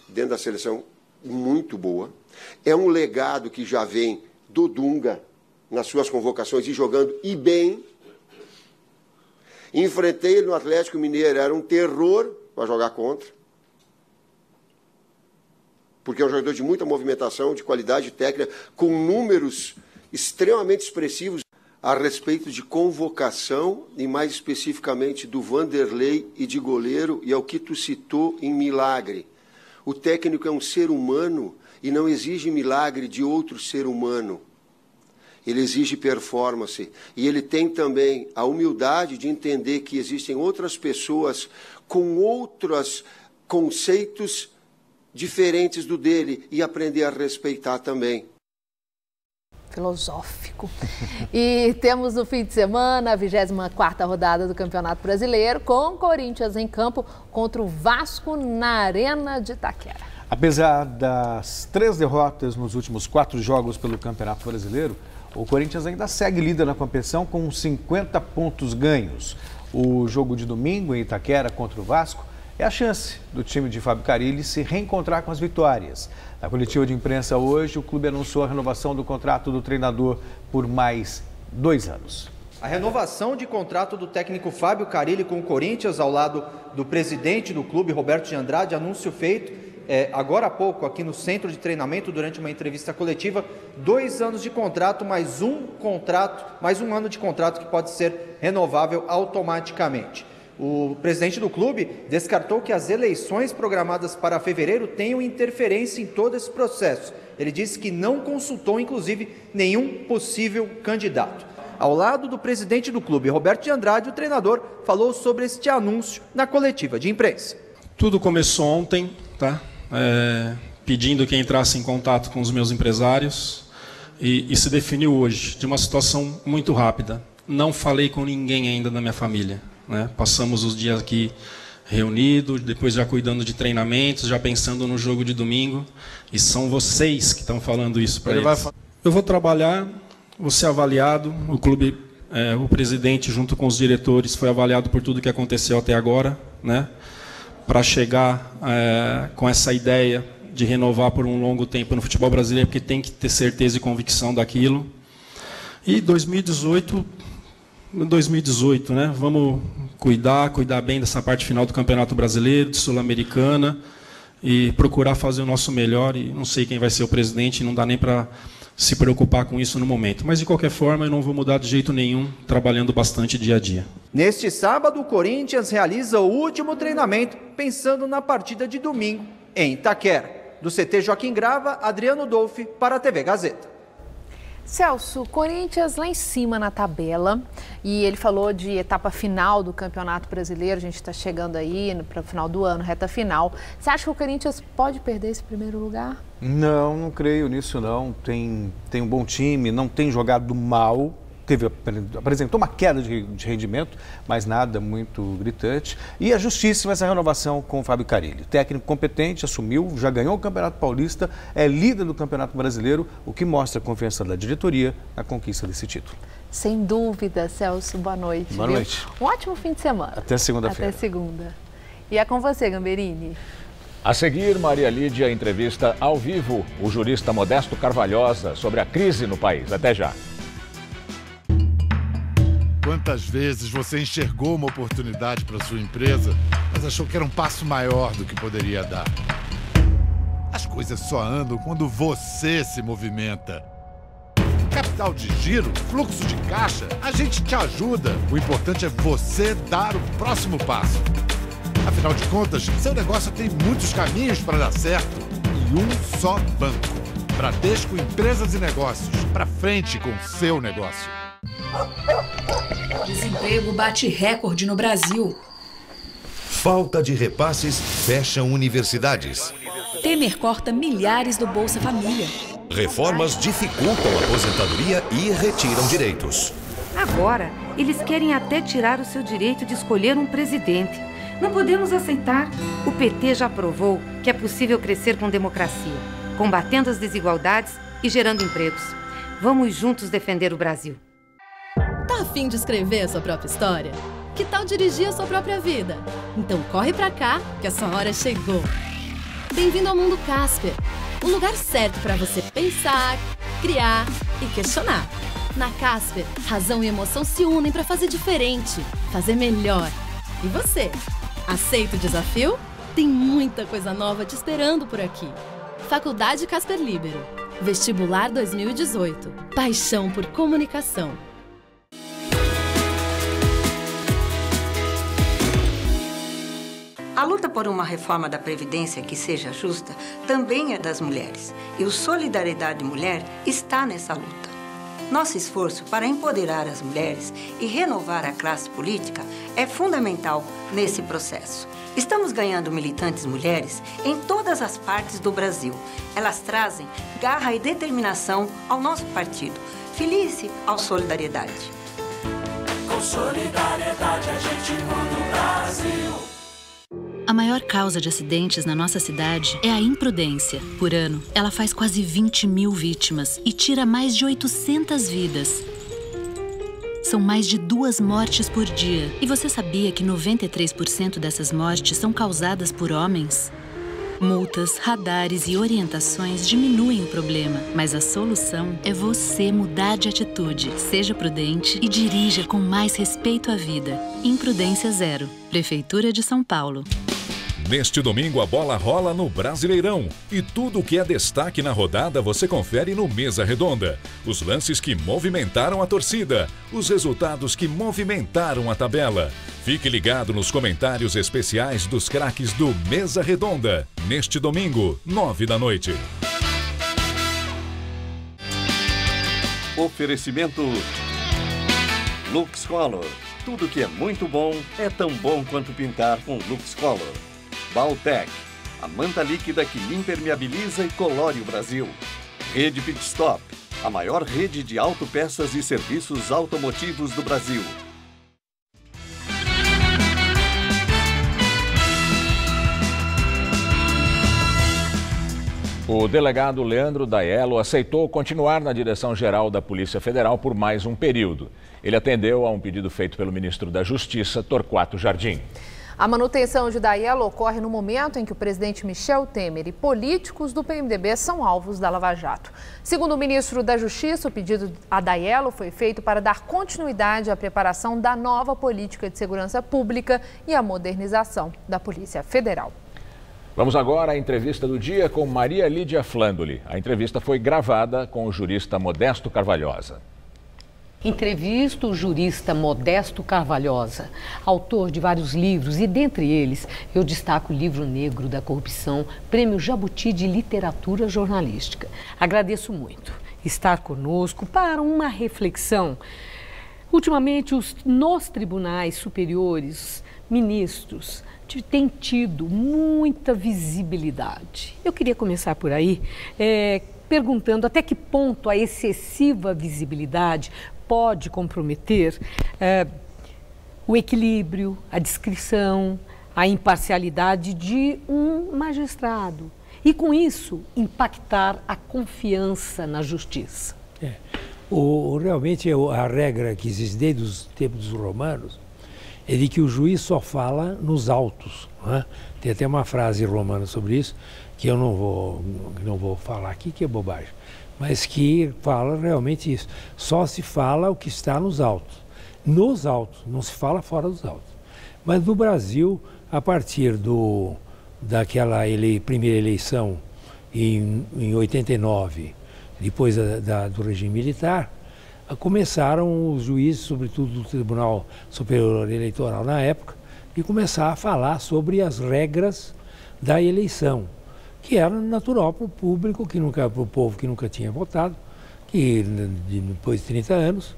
dentro da seleção muito boa. É um legado que já vem do Dunga nas suas convocações e jogando e bem. Enfrentei ele no Atlético Mineiro, era um terror para jogar contra. Porque é um jogador de muita movimentação, de qualidade técnica, com números extremamente expressivos a respeito de convocação e mais especificamente do Vanderlei e de goleiro, e ao que tu citou em milagre. O técnico é um ser humano e não exige milagre de outro ser humano. Ele exige performance. E ele tem também a humildade de entender que existem outras pessoas com outros conceitos diferentes do dele e aprender a respeitar também. Filosófico. E temos no fim de semana a 24ª rodada do Campeonato Brasileiro, com Corinthians em campo contra o Vasco na Arena de Itaquera. Apesar das 3 derrotas nos últimos 4 jogos pelo Campeonato Brasileiro, o Corinthians ainda segue líder na competição com 50 pontos ganhos. O jogo de domingo em Itaquera contra o Vasco é a chance do time de Fábio Carille se reencontrar com as vitórias. Na coletiva de imprensa hoje, o clube anunciou a renovação do contrato do treinador por mais 2 anos. A renovação de contrato do técnico Fábio Carille com o Corinthians, ao lado do presidente do clube, Roberto de Andrade, anúncio feito agora há pouco aqui no centro de treinamento durante uma entrevista coletiva. 2 anos de contrato, mais um ano de contrato que pode ser renovável automaticamente. O presidente do clube descartou que as eleições programadas para fevereiro tenham interferência em todo esse processo. Ele disse que não consultou, inclusive, nenhum possível candidato. Ao lado do presidente do clube, Roberto de Andrade, o treinador falou sobre este anúncio na coletiva de imprensa. Tudo começou ontem, tá? Pedindo que entrasse em contato com os meus empresários e se definiu hoje, de uma situação muito rápida. Não falei com ninguém ainda da minha família. Né? Passamos os dias aqui reunidos, depois já cuidando de treinamentos, já pensando no jogo de domingo, e são vocês que estão falando isso para eles. Eu vou trabalhar, vou ser avaliado, o clube, o presidente junto com os diretores foi avaliado por tudo que aconteceu até agora, né? Para chegar com essa ideia de renovar por um longo tempo no futebol brasileiro, porque tem que ter certeza e convicção daquilo. E 2018, né? Vamos cuidar bem dessa parte final do Campeonato Brasileiro, de Sul-Americana, e procurar fazer o nosso melhor. E não sei quem vai ser o presidente, não dá nem para se preocupar com isso no momento. Mas, de qualquer forma, eu não vou mudar de jeito nenhum, trabalhando bastante dia a dia. Neste sábado, o Corinthians realiza o último treinamento, pensando na partida de domingo em Itaquera. Do CT Joaquim Grava, Adriano Dolfi, para a TV Gazeta. Celso, Corinthians lá em cima na tabela, e ele falou de etapa final do Campeonato Brasileiro, a gente está chegando aí para o final do ano, reta final. Você acha que o Corinthians pode perder esse primeiro lugar? Não creio nisso não. Tem um bom time, não tem jogado mal. Apresentou uma queda de rendimento, mas nada muito gritante. E é justíssima essa renovação com o Fábio Carille. Técnico competente, assumiu, já ganhou o Campeonato Paulista, é líder do Campeonato Brasileiro, o que mostra a confiança da diretoria na conquista desse título. Sem dúvida, Celso, boa noite. Boa noite. Um ótimo fim de semana. Até segunda-feira. Até segunda. E é com você, Gamberini. A seguir, Maria Lídia entrevista ao vivo o jurista Modesto Carvalhosa sobre a crise no país. Até já. Quantas vezes você enxergou uma oportunidade para sua empresa, mas achou que era um passo maior do que poderia dar? As coisas só andam quando você se movimenta. Capital de giro, fluxo de caixa, a gente te ajuda. O importante é você dar o próximo passo. Afinal de contas, seu negócio tem muitos caminhos para dar certo e um só banco. Bradesco Empresas e Negócios. Para frente com o seu negócio. Desemprego bate recorde no Brasil. Falta de repasses fecha universidades. Temer corta milhares do Bolsa Família. Reformas dificultam a aposentadoria e retiram direitos. Agora, eles querem até tirar o seu direito de escolher um presidente. Não podemos aceitar. O PT já provou que é possível crescer com democracia, combatendo as desigualdades e gerando empregos. Vamos juntos defender o Brasil. Tá a fim de escrever a sua própria história? Que tal dirigir a sua própria vida? Então corre pra cá, que a sua hora chegou. Bem-vindo ao Mundo Casper, o lugar certo para você pensar, criar e questionar. Na Casper, razão e emoção se unem para fazer diferente, fazer melhor. E você? Aceita o desafio? Tem muita coisa nova te esperando por aqui. Faculdade Casper Libero. Vestibular 2018. Paixão por comunicação. A luta por uma reforma da Previdência que seja justa também é das mulheres. E o Solidariedade Mulher está nessa luta. Nosso esforço para empoderar as mulheres e renovar a classe política é fundamental nesse processo. Estamos ganhando militantes mulheres em todas as partes do Brasil. Elas trazem garra e determinação ao nosso partido. Felice ao Solidariedade. Com solidariedade a gente muda o Brasil. A maior causa de acidentes na nossa cidade é a imprudência. Por ano, ela faz quase 20 mil vítimas e tira mais de 800 vidas. São mais de 2 mortes por dia. E você sabia que 93% dessas mortes são causadas por homens? Multas, radares e orientações diminuem o problema, mas a solução é você mudar de atitude. Seja prudente e dirija com mais respeito à vida. Imprudência zero. Prefeitura de São Paulo. Neste domingo a bola rola no Brasileirão e tudo o que é destaque na rodada você confere no Mesa Redonda. Os lances que movimentaram a torcida, os resultados que movimentaram a tabela. Fique ligado nos comentários especiais dos craques do Mesa Redonda, neste domingo, 9 da noite. Oferecimento Lux Color. Tudo que é muito bom é tão bom quanto pintar com Lux Color. Baltec, a manta líquida que impermeabiliza e colore o Brasil. Rede Pit Stop, a maior rede de autopeças e serviços automotivos do Brasil. O delegado Leandro Daiello aceitou continuar na direção-geral da Polícia Federal por mais um período. Ele atendeu a um pedido feito pelo ministro da Justiça, Torquato Jardim. A manutenção de Daiello ocorre no momento em que o presidente Michel Temer e políticos do PMDB são alvos da Lava Jato. Segundo o ministro da Justiça, o pedido a Daiello foi feito para dar continuidade à preparação da nova política de segurança pública e à modernização da Polícia Federal. Vamos agora à entrevista do dia com Maria Lídia Flandoli. A entrevista foi gravada com o jurista Modesto Carvalhosa. Entrevisto o jurista Modesto Carvalhosa, autor de vários livros e, dentre eles, eu destaco o Livro Negro da Corrupção, Prêmio Jabuti de Literatura Jornalística. Agradeço muito estar conosco para uma reflexão. Ultimamente, nos tribunais superiores, ministros têm tido muita visibilidade. Eu queria começar por aí, perguntando até que ponto a excessiva visibilidade pode comprometer o equilíbrio, a discrição, a imparcialidade de um magistrado e, com isso, impactar a confiança na justiça. Realmente, a regra que existe desde os tempos dos romanos é de que o juiz só fala nos autos. Não é? Tem até uma frase romana sobre isso, que eu não vou falar aqui, que é bobagem, mas que fala realmente isso. Só se fala o que está nos autos. nos autos, não se fala fora dos autos. Mas no Brasil, a partir daquela primeira eleição em 89, depois do regime militar, começaram os juízes, sobretudo do Tribunal Superior Eleitoral na época, e começar a falar sobre as regras da eleição, que era natural para o público, para o povo que nunca tinha votado, que depois de 30 anos,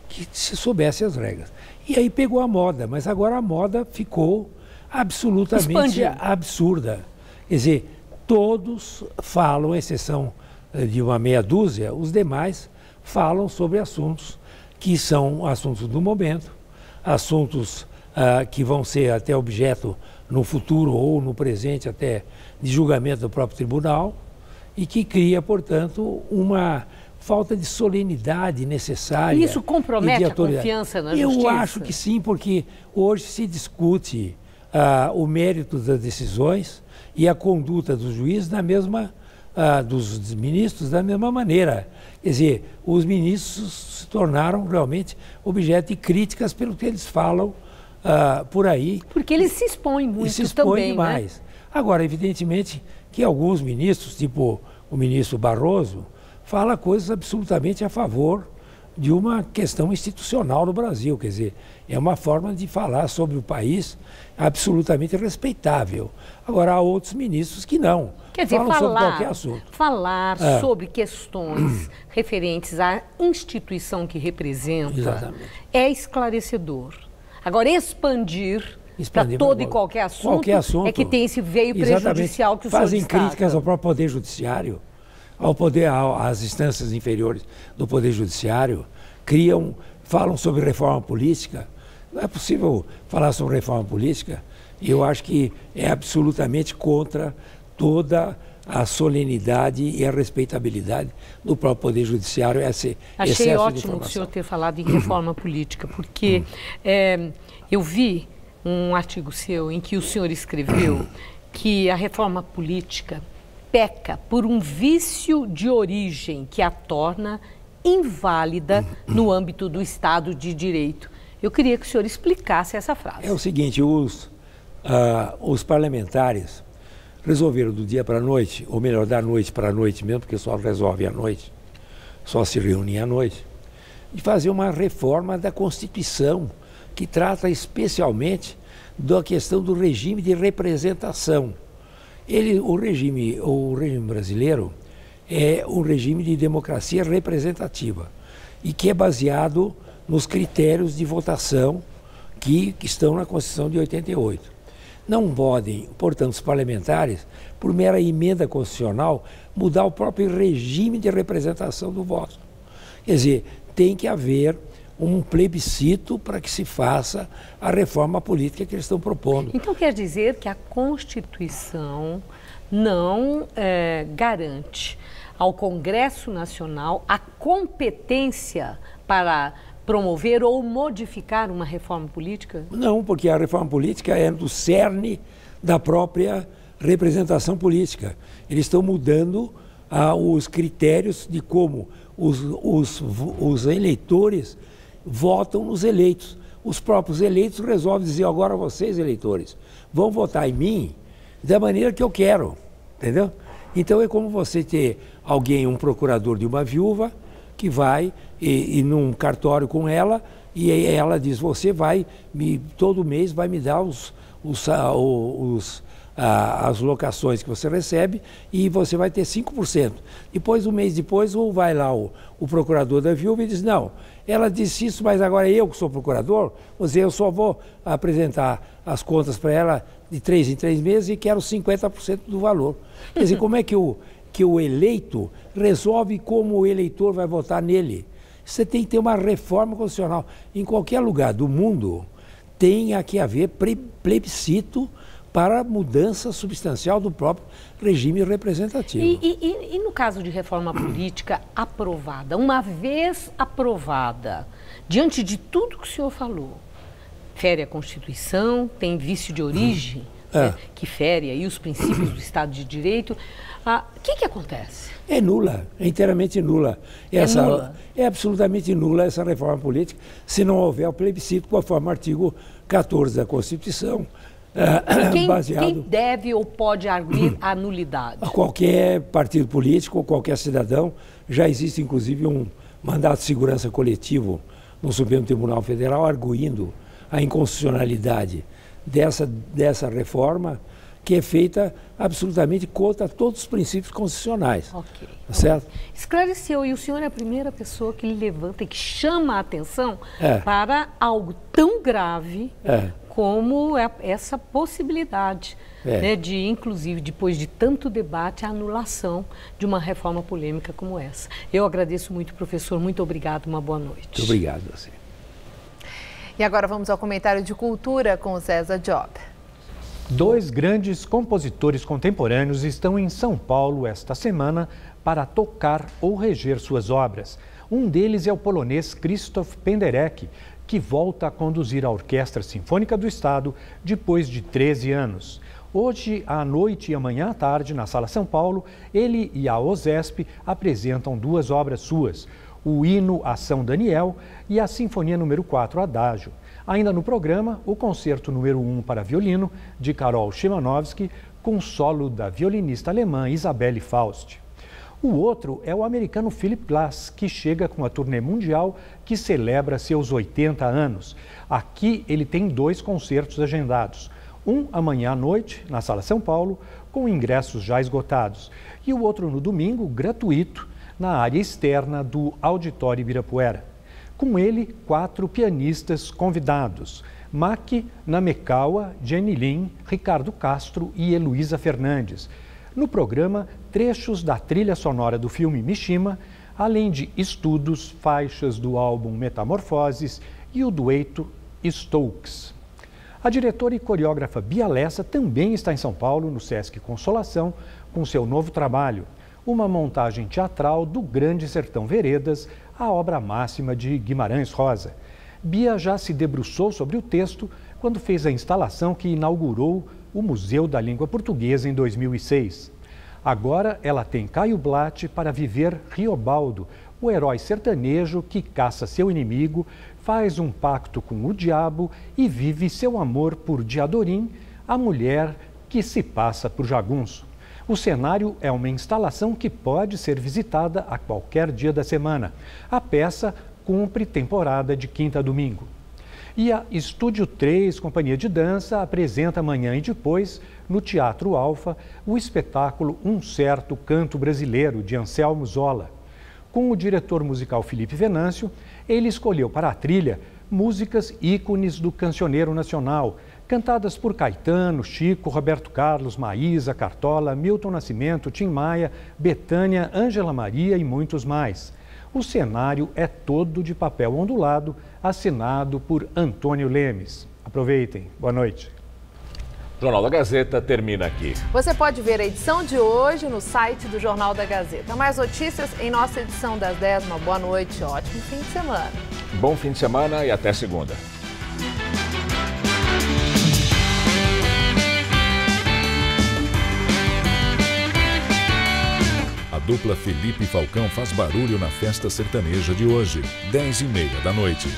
que se soubesse as regras. E aí pegou a moda, mas agora a moda ficou absolutamente absurda. Quer dizer, todos falam, à exceção de uma meia dúzia, os demais falam sobre assuntos que são assuntos do momento, assuntos que vão ser até objeto no futuro ou no presente até de julgamento do próprio tribunal, e que cria, portanto, uma falta de solenidade necessária. Isso compromete a confiança na justiça? Eu acho que sim, porque hoje se discute o mérito das decisões e a conduta dos juízes dos ministros da mesma maneira. Quer dizer, os ministros se tornaram realmente objeto de críticas pelo que eles falam por aí. Porque eles se expõem muito se expõem também, demais. Né? Agora, evidentemente que alguns ministros, tipo o ministro Barroso, fala coisas absolutamente a favor de uma questão institucional no Brasil. Quer dizer, é uma forma de falar sobre o país absolutamente respeitável. Agora, há outros ministros que não. Quer dizer, falam sobre qualquer assunto. Falar sobre questões referentes à instituição que representa é esclarecedor. Agora, expandir para todo e qualquer assunto é que tem esse veio prejudicial que o senhor fazem destaca. Críticas ao próprio Poder Judiciário, às instâncias inferiores do Poder Judiciário, falam sobre reforma política. Não é possível falar sobre reforma política. E eu acho que é absolutamente contra toda a solenidade e a respeitabilidade do próprio Poder Judiciário. Achei ótimo o senhor ter falado em reforma política, porque eu vi um artigo seu em que o senhor escreveu que a reforma política peca por um vício de origem que a torna inválida no âmbito do Estado de Direito. Eu queria que o senhor explicasse essa frase. É o seguinte, os parlamentares resolveram do dia para a noite, ou melhor, da noite para a noite mesmo, porque só resolve à noite, só se reúne à noite, de fazer uma reforma da Constituição, que trata especialmente da questão do regime de representação. O regime brasileiro é um regime de democracia representativa e que é baseado nos critérios de votação que estão na Constituição de 88. Não podem, portanto, os parlamentares, por mera emenda constitucional, mudar o próprio regime de representação do voto. Quer dizer, tem que haver um plebiscito para que se faça a reforma política que eles estão propondo. Então quer dizer que a Constituição não garante ao Congresso Nacional a competência para promover ou modificar uma reforma política? Não, porque a reforma política é do cerne da própria representação política. Eles estão mudando os critérios de como os eleitores votam nos eleitos. Os próprios eleitos resolvem dizer, agora vocês, eleitores, vão votar em mim da maneira que eu quero, entendeu? Então é como você ter um procurador de uma viúva, que vai e num cartório com ela, e ela diz, você todo mês vai me dar as locações que você recebe e você vai ter 5%. Depois, um mês depois, vai lá o procurador da viúva e diz, não, ela disse isso, mas agora eu que sou procurador, eu só vou apresentar as contas para ela de 3 em 3 meses e quero 50% do valor. Quer dizer, como é que o eleito resolve como o eleitor vai votar nele? Você tem que ter uma reforma constitucional. Em qualquer lugar do mundo tem que haver plebiscito para mudança substancial do próprio regime representativo. E no caso de reforma política aprovada, uma vez aprovada, diante de tudo que o senhor falou, fere a Constituição, tem vício de origem, que fere aí os princípios do Estado de Direito, O que acontece? É nula, é inteiramente nula. É absolutamente nula essa reforma política se não houver o plebiscito conforme o artigo 14 da Constituição. Quem deve ou pode arguir a nulidade? Qualquer partido político ou qualquer cidadão. Já existe, inclusive, um mandato de segurança coletivo no Supremo Tribunal Federal arguindo a inconstitucionalidade dessa reforma, que é feita absolutamente contra todos os princípios constitucionais. Ok. Certo? Esclareceu, e o senhor é a primeira pessoa que levanta e que chama a atenção para algo tão grave como essa possibilidade de, inclusive, depois de tanto debate, a anulação de uma reforma polêmica como essa. Eu agradeço muito, professor. Muito obrigado. Uma boa noite. Muito obrigado a você. E agora vamos ao comentário de cultura com o César Job. 2 grandes compositores contemporâneos estão em São Paulo esta semana para tocar ou reger suas obras. Um deles é o polonês Krzysztof Penderecki, que volta a conduzir a Orquestra Sinfônica do Estado depois de 13 anos. Hoje, à noite e amanhã à tarde, na Sala São Paulo, ele e a OSESP apresentam 2 obras suas, o Hino a São Daniel e a Sinfonia número 4, Adágio. Ainda no programa, o Concerto número 1 para violino, de Karol Szymanowski, com solo da violinista alemã Isabelle Faust. O outro é o americano Philip Glass, que chega com a turnê mundial que celebra seus 80 anos. Aqui ele tem 2 concertos agendados. Um amanhã à noite, na Sala São Paulo, com ingressos já esgotados. E o outro no domingo, gratuito, na área externa do Auditório Ibirapuera. Com ele, 4 pianistas convidados: Maki Namekawa, Jenny Lin, Ricardo Castro e Heloísa Fernandes. No programa, trechos da trilha sonora do filme Mishima, além de estudos, faixas do álbum Metamorfoses e o dueto Stokes. A diretora e coreógrafa Bia Lessa também está em São Paulo, no Sesc Consolação, com seu novo trabalho, uma montagem teatral do Grande Sertão Veredas, a obra máxima de Guimarães Rosa. Bia já se debruçou sobre o texto quando fez a instalação que inaugurou o Museu da Língua Portuguesa em 2006. Agora ela tem Caio Blatt para viver Riobaldo, o herói sertanejo que caça seu inimigo, faz um pacto com o diabo e vive seu amor por Diadorim, a mulher que se passa por jagunço. O cenário é uma instalação que pode ser visitada a qualquer dia da semana. A peça cumpre temporada de quinta a domingo. E a Estúdio 3, Companhia de Dança, apresenta amanhã e depois, no Teatro Alfa, o espetáculo Um Certo Canto Brasileiro, de Anselmo Zola. Com o diretor musical Felipe Venâncio, ele escolheu para a trilha músicas ícones do cancioneiro nacional, cantadas por Caetano, Chico, Roberto Carlos, Maísa, Cartola, Milton Nascimento, Tim Maia, Bethânia, Ângela Maria e muitos mais. O cenário é todo de papel ondulado, assinado por Antônio Lemes. Aproveitem. Boa noite. O Jornal da Gazeta termina aqui. Você pode ver a edição de hoje no site do Jornal da Gazeta. Mais notícias em nossa edição das 10. Uma boa noite, ótimo fim de semana. Bom fim de semana e até segunda. A dupla Felipe e Falcão faz barulho na festa sertaneja de hoje, 10h30 da noite.